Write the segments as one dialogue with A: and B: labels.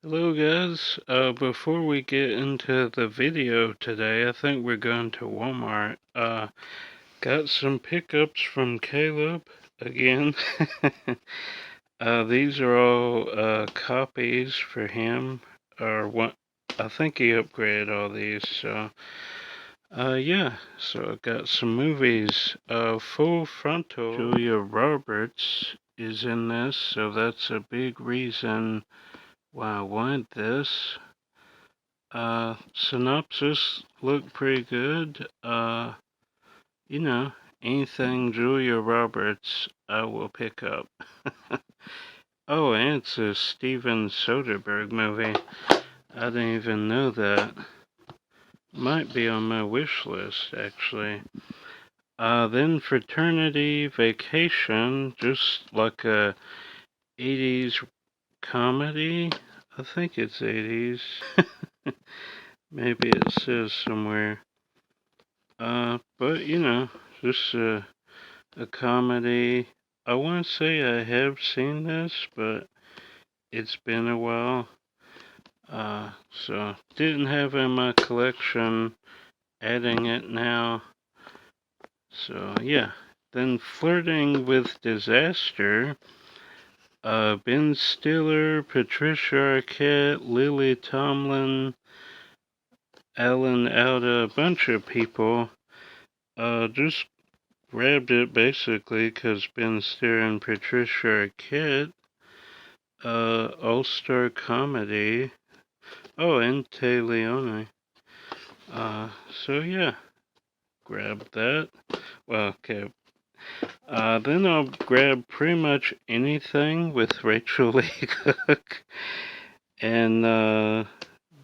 A: Hello guys, before we get into the video today, I think we're going to Walmart. Got some pickups from Caleb again. These are all copies for him, or what? I think he upgraded all these, so yeah, so I got some movies. Full Frontal, Julia Roberts is in this, so that's a big reason why I want this. Synopsis looked pretty good. You know, anything Julia Roberts, I will pick up. Oh, and it's a Steven Soderbergh movie. I didn't even know that. Might be on my wish list, actually. Then Fraternity Vacation, just like a 80s comedy. I think it's 80s. Maybe it says somewhere. But you know, just a comedy. I want to say I have seen this, but it's been a while. So didn't have in my collection, adding it now. So yeah. Then Flirting with Disaster. Ben Stiller, Patricia Arquette, Lily Tomlin, Alan Alda, a bunch of people. Just grabbed it basically because Ben Stiller and Patricia Arquette, all-star comedy. Oh, and Tay Leone. So yeah, grab that. Well, okay. Then I'll grab pretty much anything with Rachel Lee Cook. And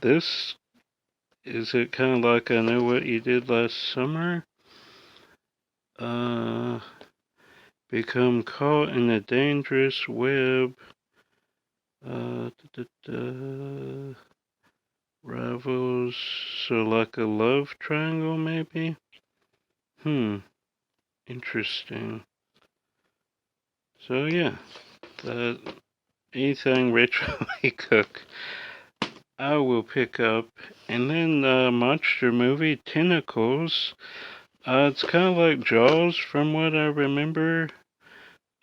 A: this is it kind of like I Know What You Did Last Summer? Become caught in a dangerous web. Da, da, da. Rivals, so like a love triangle, maybe? Interesting. So yeah, that anything Rachel Lee Cook, I will pick up. And then monster movie Tentacles. It's kind of like Jaws from what I remember.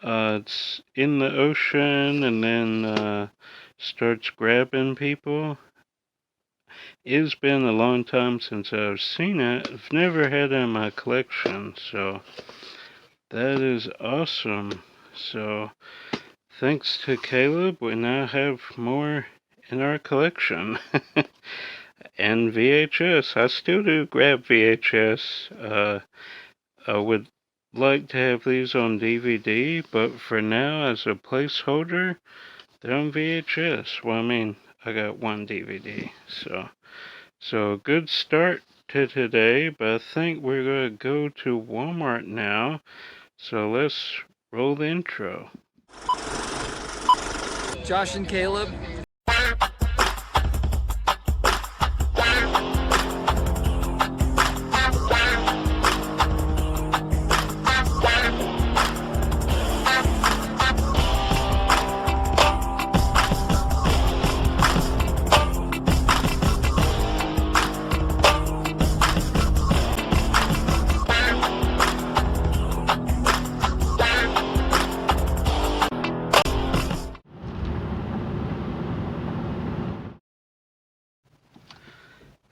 A: It's in the ocean and then starts grabbing people. It's been a long time since I've seen it. I've never had it in my collection, so that is awesome. So thanks to Caleb, we now have more in our collection. And VHS. I still do grab VHS. I would like to have these on DVD, but for now, as a placeholder, they're on VHS. Well, I mean, I got one DVD, so good start to today, but I think we're going to go to Walmart now. So let's roll the intro.
B: Josh and Caleb.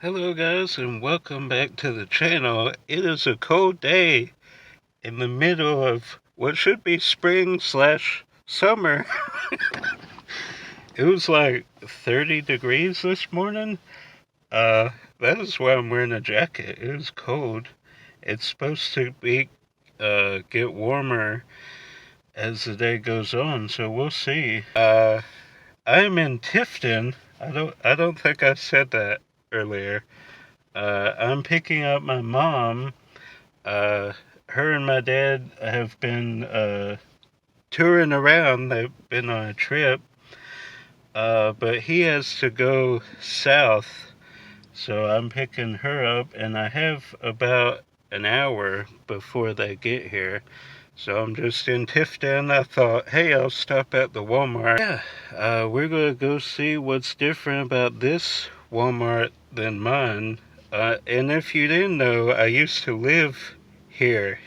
A: Hello guys and welcome back to the channel. It is a cold day in the middle of what should be spring/summer. It was like 30 degrees this morning. That is why I'm wearing a jacket. It is cold. It's supposed to be get warmer as the day goes on, so we'll see. I'm in Tifton. I don't think I said that earlier. I'm picking up my mom. Her and my dad have been touring around. They've been on a trip. But he has to go south. So I'm picking her up, and I have about an hour before they get here. So I'm just in Tifton. I thought, hey, I'll stop at the Walmart. Yeah, we're gonna go see what's different about this Walmart than mine. And if you didn't know, I used to live here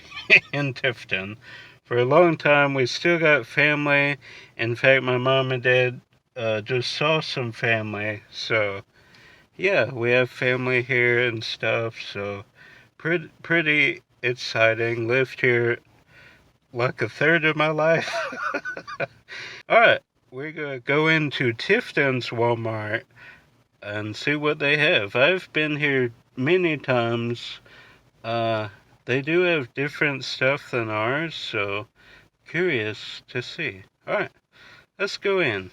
A: in Tifton. For a long time, we still got family. In fact, my mom and dad just saw some family. So, yeah, we have family here and stuff. So, pretty exciting. Lived here like a third of my life. Alright, we're gonna go into Tifton's Walmart and see what they have. I've been here many times. They do have different stuff than ours, so curious to see. Alright, let's go in.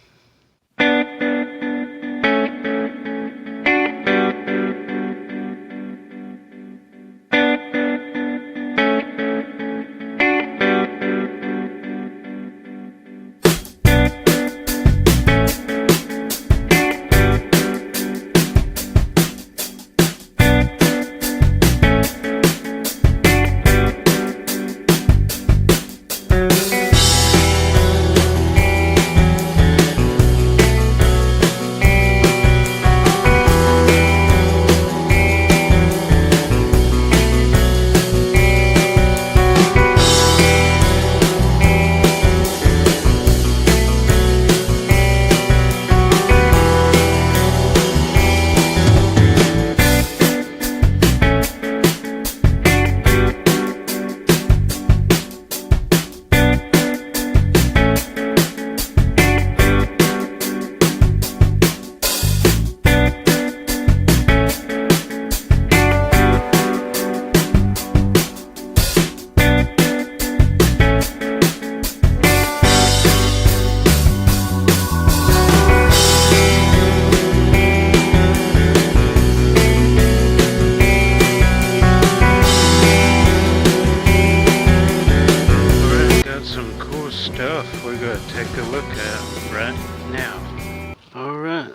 A: Stuff we're gonna take a look at right now. Alright,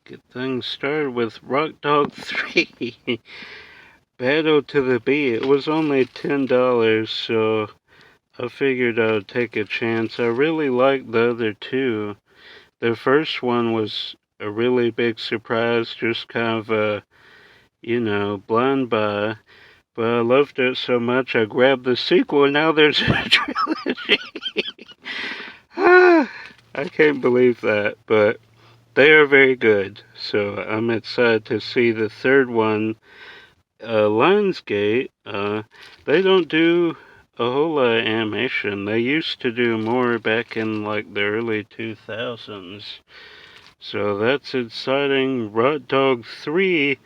A: get things started with Rock Dog 3 Battle to the Beat. It was only $10, so I figured I would take a chance. I really liked the other two. The first one was a really big surprise, just kind of a, blind buy. But I loved it so much I grabbed the sequel, and now there's a trilogy. I can't believe that, but they are very good. So I'm excited to see the third one, Lionsgate. They don't do a whole lot of animation. They used to do more back in like the early 2000s. So that's exciting. Rock Dog 3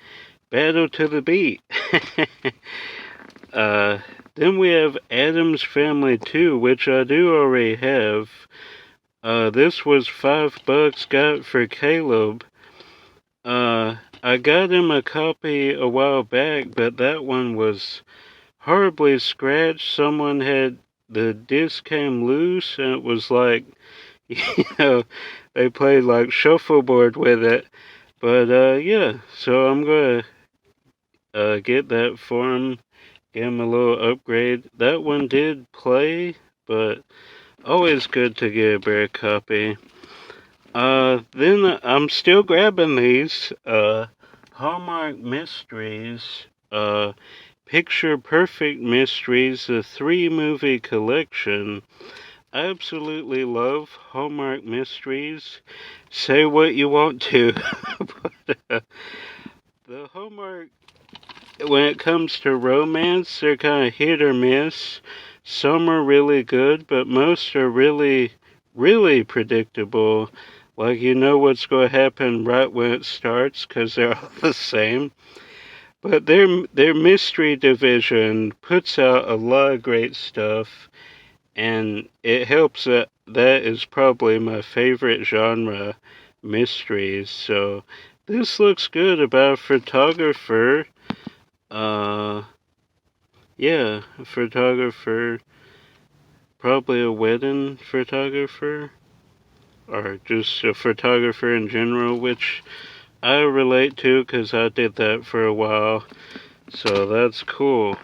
A: Battle to the Beat. Then we have Addams Family 2, which I do already have. This was $5, got for Caleb. I got him a copy a while back, but that one was horribly scratched. Someone had, the disc came loose, and it was like, they played like shuffleboard with it. But, yeah, so I'm gonna get that for him, give him a little upgrade. That one did play, but always good to get a better copy. Then I'm still grabbing these, Hallmark Mysteries, Picture Perfect Mysteries, the 3-movie collection. I absolutely love Hallmark Mysteries. Say what you want to, but, the Hallmark, when it comes to romance, they're kind of hit or miss. Some are really good, but most are really, really predictable. Like, you know what's going to happen right when it starts, because they're all the same. But their mystery division puts out a lot of great stuff, and it helps that is probably my favorite genre, mysteries. So this looks good about a photographer. Yeah, a photographer, probably a wedding photographer, or just a photographer in general, which I relate to because I did that for a while, so that's cool.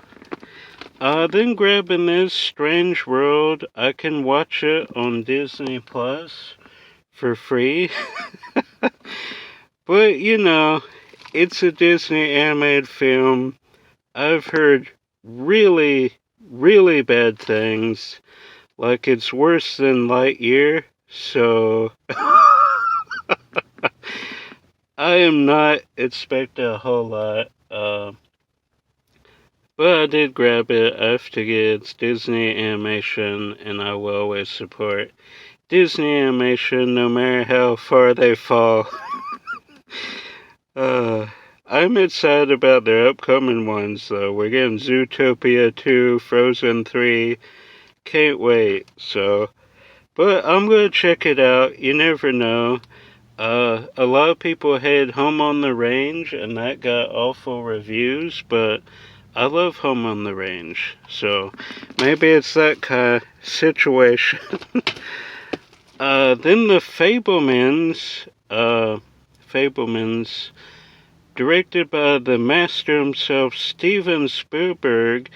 A: Then grabbing this Strange World, I can watch it on Disney Plus for free. But, it's a Disney animated film. I've heard really, really bad things. Like it's worse than Lightyear. So, I am not expecting a whole lot. But I did grab it. I have to get it's Disney animation, and I will always support Disney animation no matter how far they fall. I'm excited about their upcoming ones, though. We're getting Zootopia 2, Frozen 3. Can't wait. So, but I'm gonna check it out. You never know. A lot of people had Home on the Range, and that got awful reviews, but I love Home on the Range. So, maybe it's that kind of situation. Then the Fablemans, directed by the master himself, Steven Spielberg.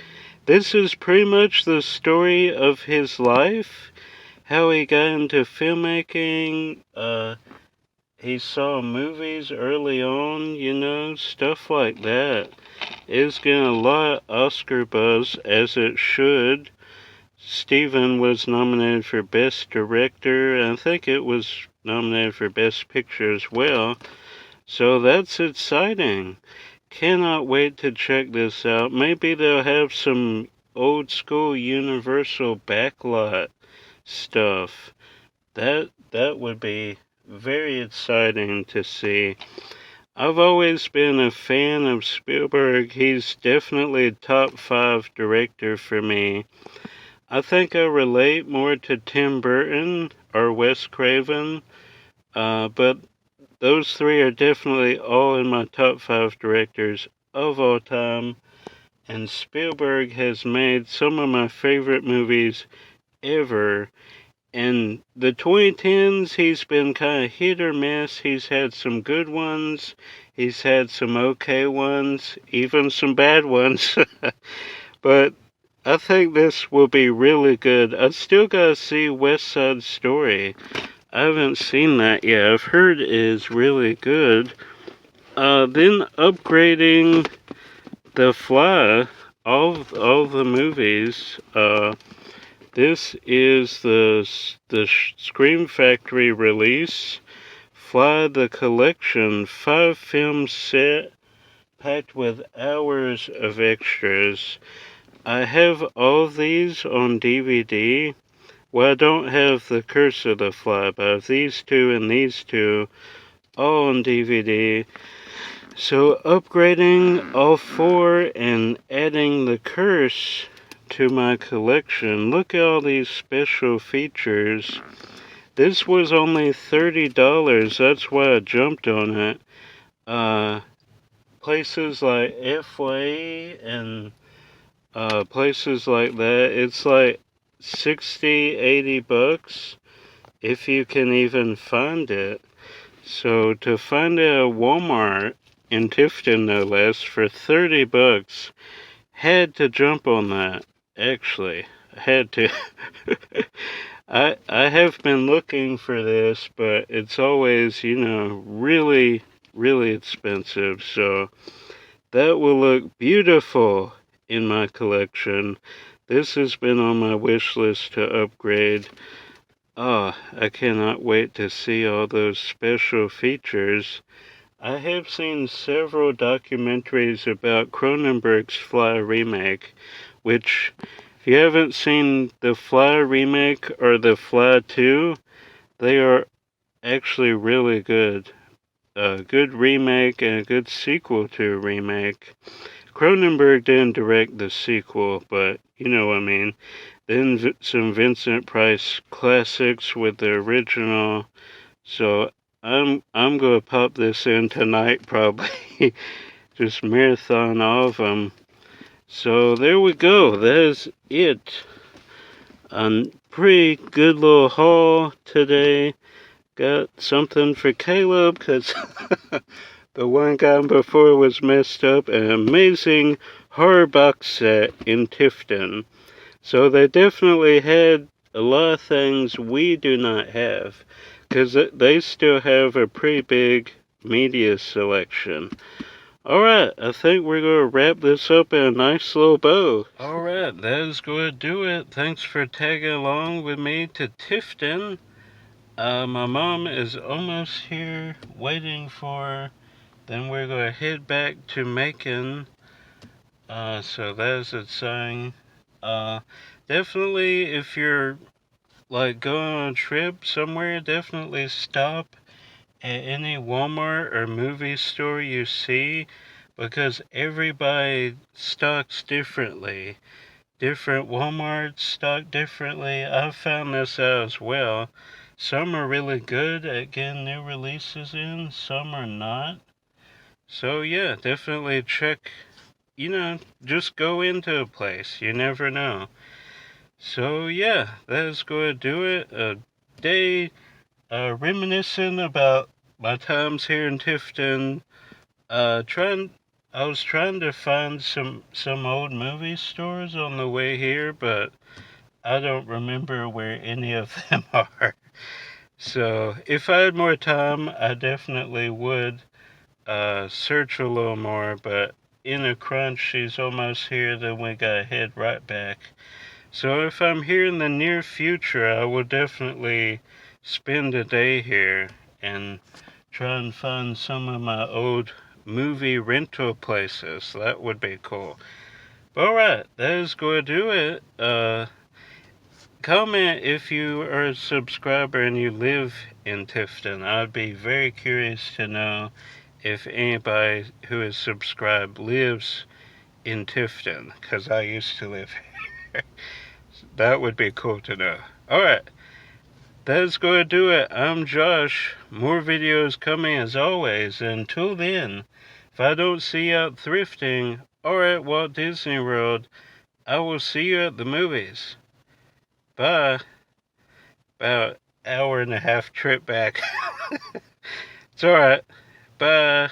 A: This is pretty much the story of his life, how he got into filmmaking. He saw movies early on, stuff like that. It's getting a lot of Oscar buzz, as it should. Steven was nominated for Best Director, and I think it was nominated for Best Picture as well. So that's exciting. Cannot wait to check this out. Maybe they'll have some old school Universal backlot stuff. That would be very exciting to see. I've always been a fan of Spielberg. He's definitely a top 5 director for me. I think I relate more to Tim Burton or Wes Craven, but those three are definitely all in my top 5 directors of all time, and Spielberg has made some of my favorite movies ever. In the 2010s, he's been kind of hit or miss. He's had some good ones, he's had some okay ones, even some bad ones. But I think this will be really good. I still gotta see West Side Story. I haven't seen that yet. I've heard it is really good. Then upgrading The Fly, all the movies. This is the Scream Factory release. Fly the Collection, 5 film set packed with hours of extras. I have all these on DVD. Well, I don't have The Curse of the Fly, but I have these two and these two all on DVD. So upgrading all 4 and adding The Curse to my collection. Look at all these special features. This was only $30. That's why I jumped on it. Places like FYE and places like that, it's like 60, 80 bucks if you can even find it. So to find it at Walmart in Tifton, no less, for 30 bucks, had to jump on that. Actually, had to. I have been looking for this, but it's always, really, really expensive. So that will look beautiful in my collection. This has been on my wish list to upgrade. I cannot wait to see all those special features. I have seen several documentaries about Cronenberg's Fly remake, which, if you haven't seen the Fly remake or the Fly 2, they are actually really good. A good remake and a good sequel to a remake. Cronenberg didn't direct the sequel, but you know what I mean. Then some Vincent Price classics with the original. So I'm gonna pop this in tonight probably. Just marathon all of them. So there we go. That is it. A pretty good little haul today. Got something for Caleb because the one guy before was messed up. An amazing horror box set in Tifton. So they definitely had a lot of things we do not have, because they still have a pretty big media selection. Alright, I think we're going to wrap this up in a nice little bow. Alright, that is going to do it. Thanks for tagging along with me to Tifton. My mom is almost here waiting for. Then we're going to head back to Macon. So that's a sign. Definitely, if you're like going on a trip somewhere, definitely stop at any Walmart or movie store you see, because everybody stocks differently. Different Walmarts stock differently. I've found this out as well. Some are really good at getting new releases in, some are not. So yeah, definitely check, just go into a place. You never know. So yeah, that is going to do it. A day reminiscing about my times here in Tifton. I was trying to find some old movie stores on the way here, but I don't remember where any of them are. So if I had more time, I definitely would search a little more. But in a crunch, she's almost here. Then we gotta head right back. So if I'm here in the near future, I will definitely spend a day here and try and find some of my old movie rental places. That would be cool. Alright, that is going to do it. Comment if you are a subscriber and you live in Tifton. I'd be very curious to know if anybody who is subscribed lives in Tifton, because I used to live here. That would be cool to know. Alright, that is going to do it. I'm Josh. More videos coming as always. Until then, if I don't see you out thrifting or at Walt Disney World, I will see you at the movies. Bye. About hour and a half trip back. It's alright. Bye.